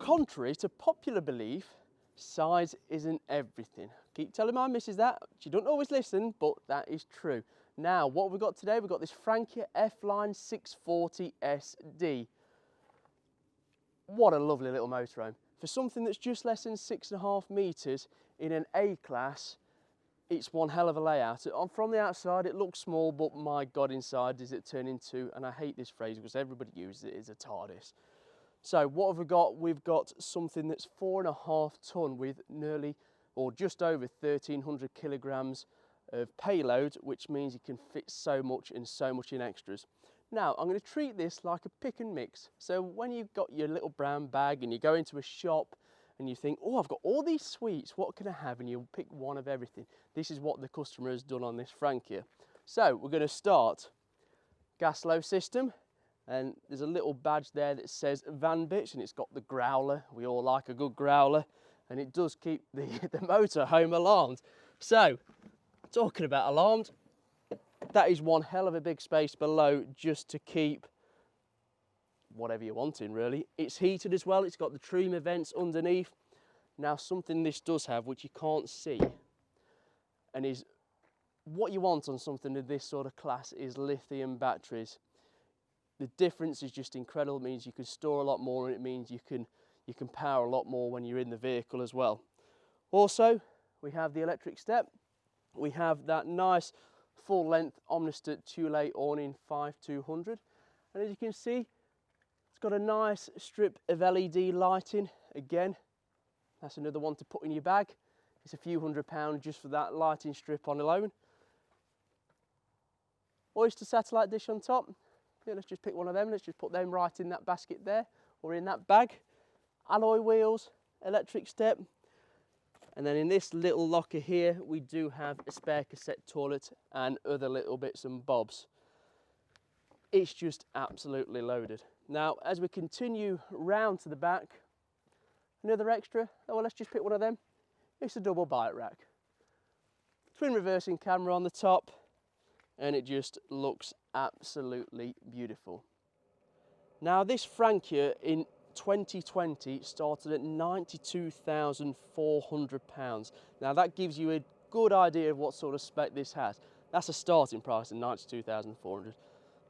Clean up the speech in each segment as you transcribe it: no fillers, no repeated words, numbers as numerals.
contrary to popular belief, size isn't everything. Keep telling my missus that. She don't always listen, but that is true. Now, what have we got today? We've got this Frankia F-Line 640 SD. What a lovely little motorhome. For something that's just less than 6.5 metres in an A-class, it's one hell of a layout. From the outside, it looks small, but my God, inside does it turn into, and I hate this phrase because everybody uses it, is a TARDIS. So what have we got? We've got something that's 4.5 tonne with nearly, or just over 1,300 kilograms of payload, which means you can fit so much and so much in extras. Now, I'm going to treat this like a pick and mix. So when you've got your little brown bag and you go into a shop and you think, oh, I've got all these sweets, what can I have? And you pick one of everything. This is what the customer has done on this Frankia. So we're going to start gas low system. And there's a little badge there that says Van Bitch, and it's got the growler. We all like a good growler, and it does keep the motorhome alarmed. So, talking about alarmed, that is one hell of a big space below just to keep whatever you're wanting, really. It's heated as well. It's got the tremor vents underneath. Now, something this does have, which you can't see, and is what you want on something of this sort of class, is lithium batteries. The difference is just incredible. It means you can store a lot more, and it means you can power a lot more when you're in the vehicle as well. Also, we have the electric step. We have that nice full-length Omnistat Thule awning 5200, and as you can see, it's got a nice strip of LED lighting. Again, that's another one to put in your bag. It's a few £100 just for that lighting strip on alone. Oyster satellite dish on top. Yeah, let's just pick one of them. Let's just put them right in that basket there, or in that bag. Alloy wheels, electric step. And then in this little locker here, we do have a spare cassette toilet and other little bits and bobs. It's just absolutely loaded. Now, as we continue round to the back, another extra. Oh, well, let's just pick one of them. It's a double bike rack. Twin reversing camera on the top, and it just looks absolutely beautiful. Now, this Frankia in 2020 started at £92,400. Now, that gives you a good idea of what sort of spec this has. That's a starting price of £92,400,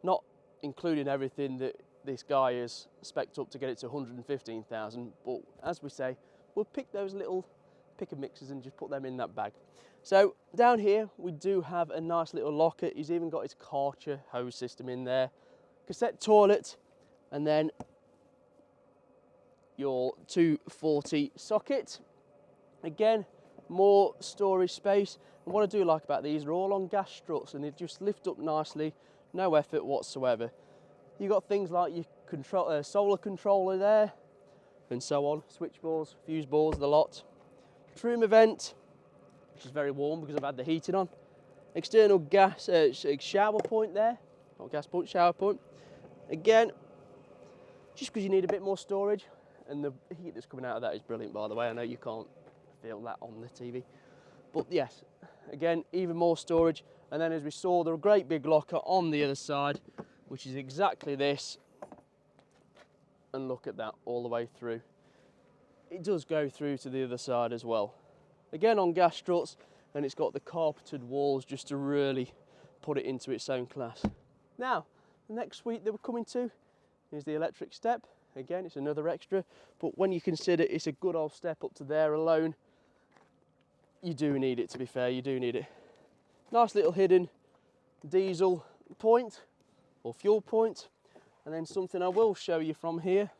not including everything that this guy has spec'd up to get it to 115,000. But as we say, we'll pick those little pick and mixes and just put them in that bag. So down here we do have a nice little locker. He's even got his Karcher hose system in there, cassette toilet, and then your 240 socket. Again, more storage space. And what I do like about these, they're all on gas struts and they just lift up nicely, no effort whatsoever. You've got things like your solar controller there, and so on, switchboards, fuse boards, the lot. Tremor vent, which is very warm because I've had the heating on. External gas shower point there, not gas point, shower point. Again, just because you need a bit more storage, and the heat that's coming out of that is brilliant, by the way. I know you can't feel that on the TV, but yes, again, even more storage. And then as we saw, there's a great big locker on the other side, which is exactly this. And look at that all the way through. It does go through to the other side as well. Again, on gas struts, and it's got the carpeted walls just to really put it into its own class. Now, the next suite that we're coming to is the electric step. Again, it's another extra, but when you consider it's a good old step up to there alone, you do need it, to be fair, you do need it. Nice little hidden diesel point, or fuel point. And then something I will show you from here,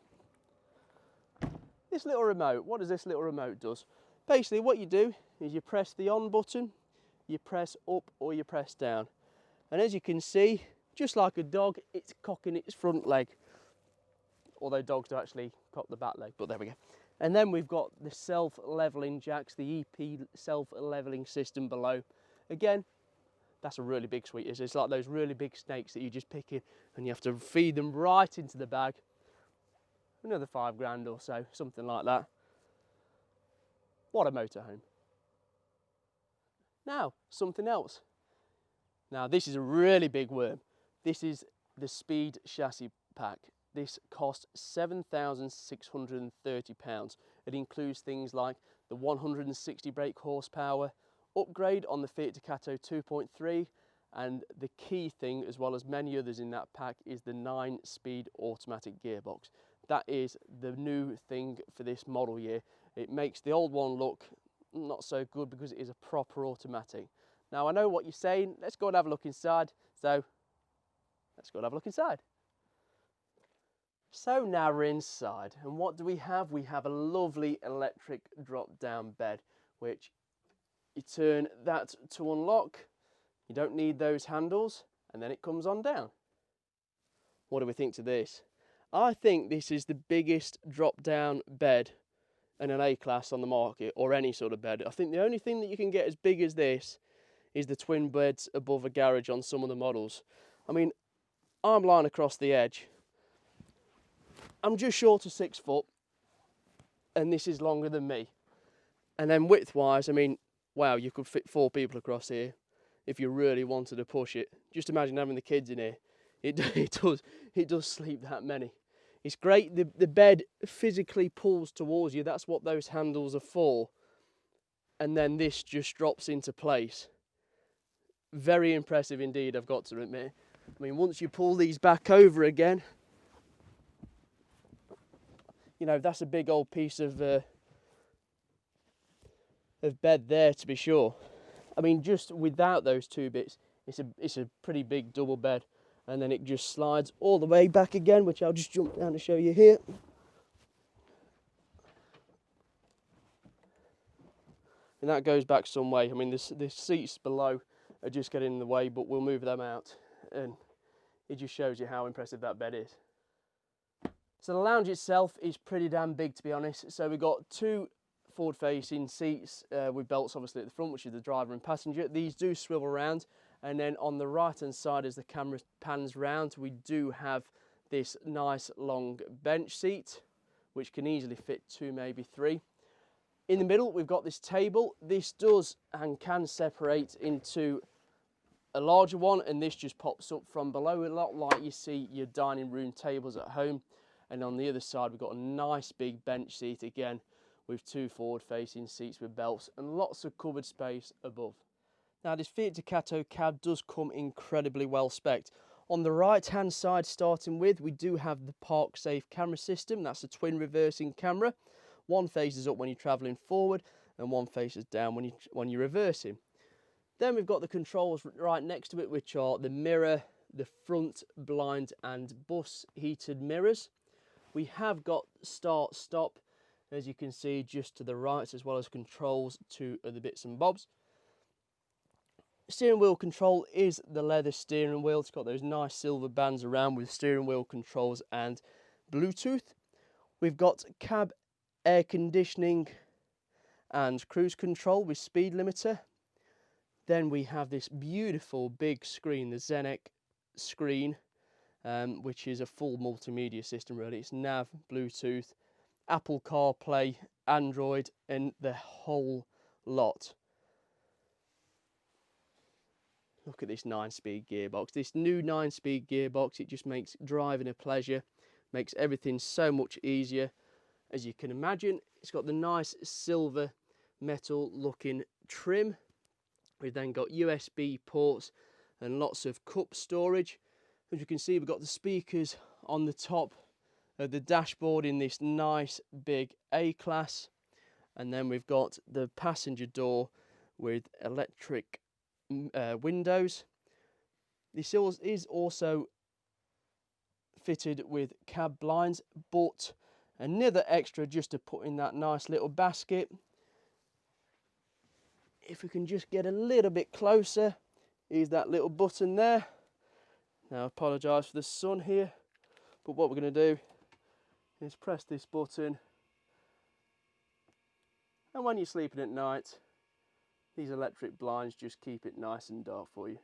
this little remote. What does this little remote do? Basically what you do is you press the on button, you press up or you press down. And as you can see, just like a dog, it's cocking its front leg. Although dogs do actually cock the back leg, but there we go. And then we've got the self-leveling jacks, the EP self-leveling system below. Again, that's a really big suite. It's like those really big snakes that you just pick in and you have to feed them right into the bag. Another £5 or so, something like that. What a motorhome. Now, something else. Now, this is a really big worm. This is the Speed chassis pack. this cost £7,630. It includes things like the 160 brake horsepower, upgrade on the Fiat Ducato 2.3, and the key thing, as well as many others in that pack, is the 9-speed automatic gearbox. That is the new thing for this model year. It makes the old one look not so good because it is a proper automatic. Now I know what you're saying, let's go and have a look inside. So let's go and have a look inside. So now we're inside, and what do we have? We have a lovely electric drop-down bed, which you turn that to unlock. You don't need those handles, and then it comes on down. What do we think to this? I think this is the biggest drop-down bed in an A-class on the market, or any sort of bed. I think the only thing that you can get as big as this is the twin beds above a garage on some of the models. I mean, I'm lying across the edge. I'm just short of 6 foot, and this is longer than me. And then width-wise, I mean, wow, you could fit 4 people across here if you really wanted to push it. Just imagine having the kids in here. It does sleep that many. It's great. The bed physically pulls towards you. That's what those handles are for. And then this just drops into place. Very impressive indeed, I've got to admit. I mean, once you pull these back over again, you know, that's a big old piece of bed there, to be sure. I mean, just without those 2 bits, it's a pretty big double bed. And then it just slides all the way back again, which I'll just jump down to show you here. And that goes back some way. I mean, the seats below are just getting in the way, but we'll move them out. And it just shows you how impressive that bed is. So the lounge itself is pretty damn big, to be honest. So we've got 2 forward-facing seats with belts obviously at the front, which is the driver and passenger. These do swivel around, and then on the right-hand side, as the camera pans round, we do have this nice long bench seat, which can easily fit 2, maybe 3. In the middle, we've got this table. This does and can separate into a larger one, and this just pops up from below, a lot like you see your dining room tables at home. And on the other side, we've got a nice big bench seat again, with 2 forward-facing seats with belts and lots of cupboard space above. Now, this Fiat Ducato cab does come incredibly well spec'd. On the right-hand side, starting with, we do have the Park Safe camera system. That's a twin reversing camera. One faces up when you're travelling forward, and one faces down when you're reversing. Then we've got the controls right next to it, which are the mirror, the front blind and bus heated mirrors. We have got start stop, as you can see, just to the right, as well as controls to other bits and bobs. Steering wheel control is the leather steering wheel. It's got those nice silver bands around with steering wheel controls and Bluetooth. We've got cab air conditioning and cruise control with speed limiter. Then we have this beautiful big screen, the Zenec screen, which is a full multimedia system really. It's nav, Bluetooth, Apple CarPlay, Android, and the whole lot. Look at this 9-speed gearbox. This new 9-speed gearbox, it just makes driving a pleasure, makes everything so much easier. As you can imagine, it's got the nice silver metal looking trim. We've then got USB ports and lots of cup storage. As you can see, we've got the speakers on the top of the dashboard in this nice big A-class. And then we've got the passenger door with electric windows. This is also fitted with cab blinds, but another extra just to put in that nice little basket. If we can just get a little bit closer, is that little button there. Now I apologise for the sun here, but what we're going to do is press this button, and when you're sleeping at night, these electric blinds just keep it nice and dark for you.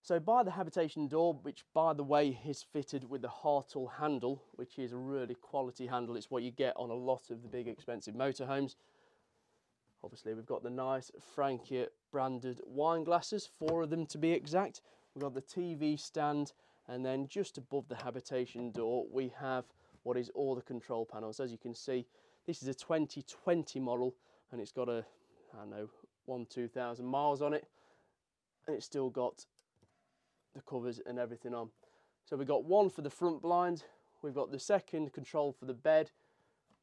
So by the habitation door, which by the way is fitted with the Hartle handle, which is a really quality handle, it's what you get on a lot of the big expensive motorhomes. Obviously we've got the nice Frankia branded wine glasses, 4 of them to be exact, we've got the TV stand, and then just above the habitation door we have what is all the control panels. As you can see, this is a 2020 model, and it's got a, I don't know, 2,000 miles on it, and it's still got the covers and everything on. So we've got one for the front blind, we've got the second control for the bed,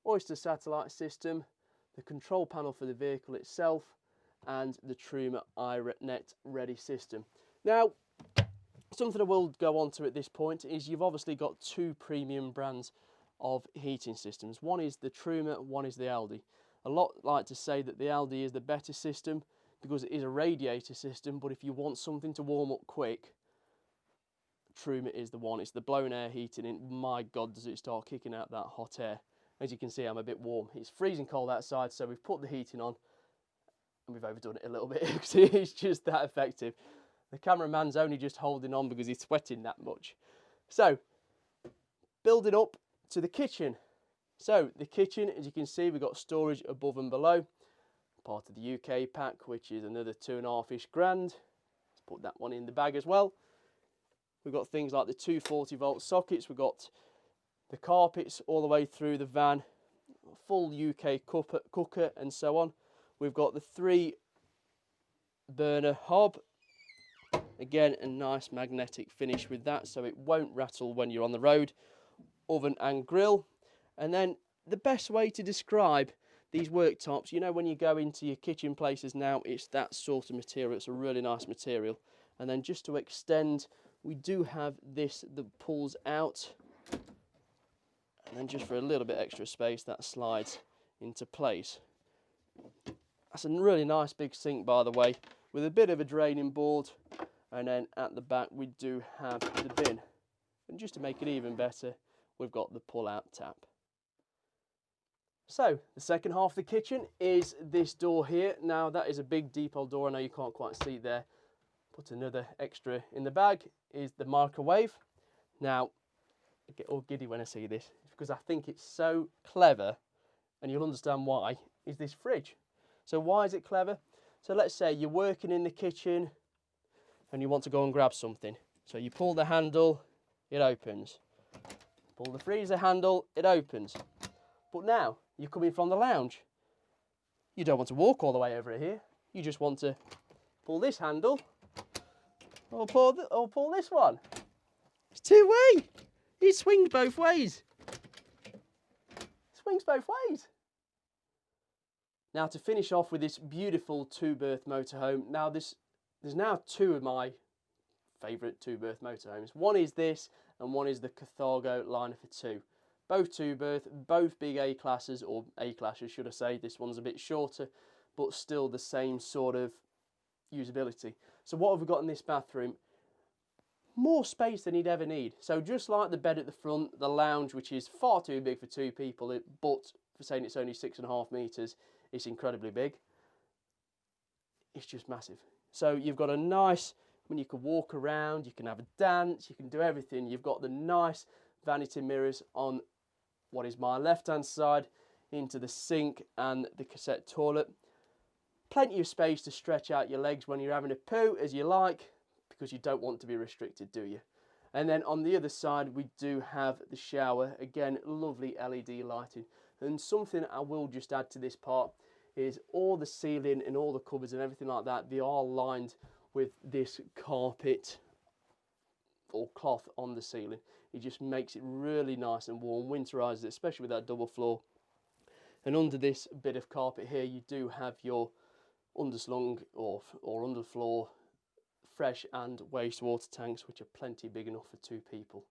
Oyster satellite system, the control panel for the vehicle itself, and the Truma iNet ready system. Now, something I will go on to at this point is you've obviously got two premium brands of heating systems. One is the Truma, one is the Aldi. A lot like to say that the Aldi is the better system because it is a radiator system, but if you want something to warm up quick, Truma is the one. It's the blown air heating, and my God, does it start kicking out that hot air. As you can see, I'm a bit warm. It's freezing cold outside, so we've put the heating on, and we've overdone it a little bit because it's just that effective. The cameraman's only just holding on because he's sweating that much. So, building up to the kitchen. So, the kitchen, as you can see, we've got storage above and below. Part of the UK pack, which is another 2.5-ish grand. Let's put that one in the bag as well. We've got things like the 240-volt sockets. We've got the carpets all the way through the van, full UK cooker and so on. We've got the 3-burner hob. Again, a nice magnetic finish with that, so it won't rattle when you're on the road. Oven and grill. And then the best way to describe these worktops, you know, when you go into your kitchen places now, it's that sort of material. It's a really nice material. And then just to extend, we do have this that pulls out, and then just for a little bit extra space, that slides into place. That's a really nice big sink, by the way, with a bit of a draining board. And then at the back we do have the bin. And just to make it even better, we've got the pull-out tap. So the second half of the kitchen is this door here. Now that is a big depot door. I know you can't quite see there. Put another extra in the bag is the microwave. Now, I get all giddy when I see this because I think it's so clever, and you'll understand why, is this fridge. So why is it clever? So let's say you're working in the kitchen and you want to go and grab something. So you pull the handle, it opens. Pull the freezer handle, it opens. But now, you're coming from the lounge. You don't want to walk all the way over here. You just want to pull this handle, or pull this one. It's two-way. It swings both ways. It swings both ways. Now to finish off with this beautiful 2-berth motorhome. Now there's now two of my favourite 2-berth motorhomes. One is this, and one is the Carthago Liner for 2. Both 2-berth, both big A-classes, or A-classes should I say. This one's a bit shorter, but still the same sort of usability. So what have we got in this bathroom? More space than you'd ever need. So just like the bed at the front, the lounge, which is far too big for 2 people, but for saying it's only 6.5 metres, it's incredibly big. It's just massive. So you've got a nice, when you can walk around, you can have a dance, you can do everything. You've got the nice vanity mirrors on what is my left-hand side into the sink and the cassette toilet. Plenty of space to stretch out your legs when you're having a poo as you like, because you don't want to be restricted, do you? And then on the other side we do have the shower. Again, lovely LED lighting. And something I will just add to this part is all the ceiling and all the cupboards and everything like that, they are lined with this carpet or cloth on the ceiling. It just makes it really nice and warm, winterises it, especially with that double floor. And under this bit of carpet here, you do have your underslung or underfloor fresh and wastewater tanks, which are plenty big enough for 2 people.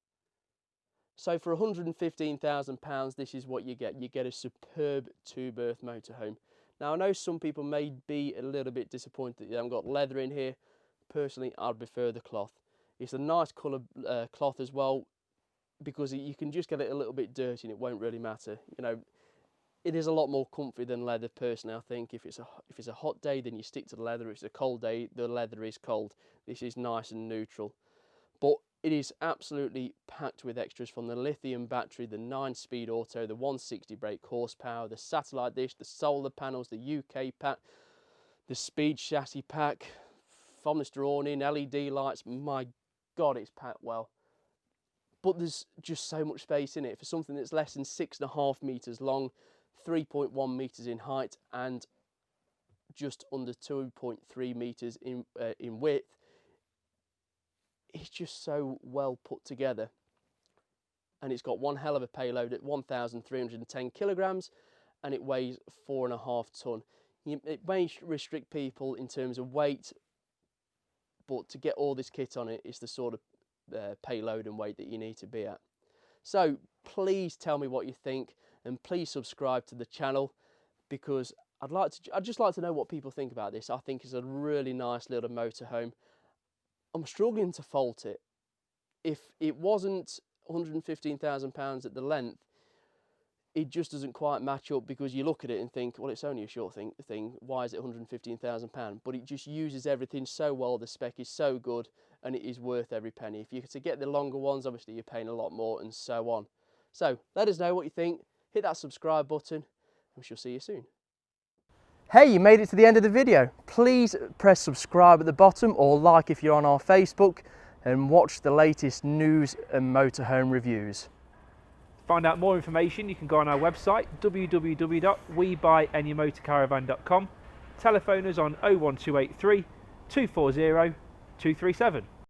So for £115,000, this is what you get. You get a superb 2-berth motorhome. Now I know some people may be a little bit disappointed that you haven't got leather in here. Personally, I'd prefer the cloth. It's a nice colour cloth as well, because you can just get it a little bit dirty and it won't really matter. You know, it is a lot more comfy than leather personally, I think. If it's a hot day, then you stick to the leather. If it's a cold day, the leather is cold. This is nice and neutral. But it is absolutely packed with extras, from the lithium battery, the 9-speed auto, the 160 brake horsepower, the satellite dish, the solar panels, the UK pack, the speed chassis pack, from this awning, LED lights, my God, it's packed well. But there's just so much space in it for something that's less than 6.5 meters long, 3.1 meters in height, and just under 2.3 meters in width. It's just so well put together. And it's got one hell of a payload at 1,310 kilograms, and it weighs 4.5 ton. It may restrict people in terms of weight, but to get all this kit on it, it's the sort of payload and weight that you need to be at. So please tell me what you think, and please subscribe to the channel, because I'd just like to know what people think about this. I think it's a really nice little motorhome. I'm struggling to fault it. If it wasn't £115,000 at the length, it just doesn't quite match up, because you look at it and think, well, it's only a short thing. Why is it £115,000? But it just uses everything so well. The spec is so good, and it is worth every penny. If you to get the longer ones, obviously you're paying a lot more, and so on. So let us know what you think. Hit that subscribe button, and we shall see you soon. Hey, you made it to the end of the video. Please press subscribe at the bottom, or like if you're on our Facebook, and watch the latest news and motorhome reviews. To find out more information, you can go on our website www.webuyanymotorcaravan.com. Telephone us on 01283 240 237.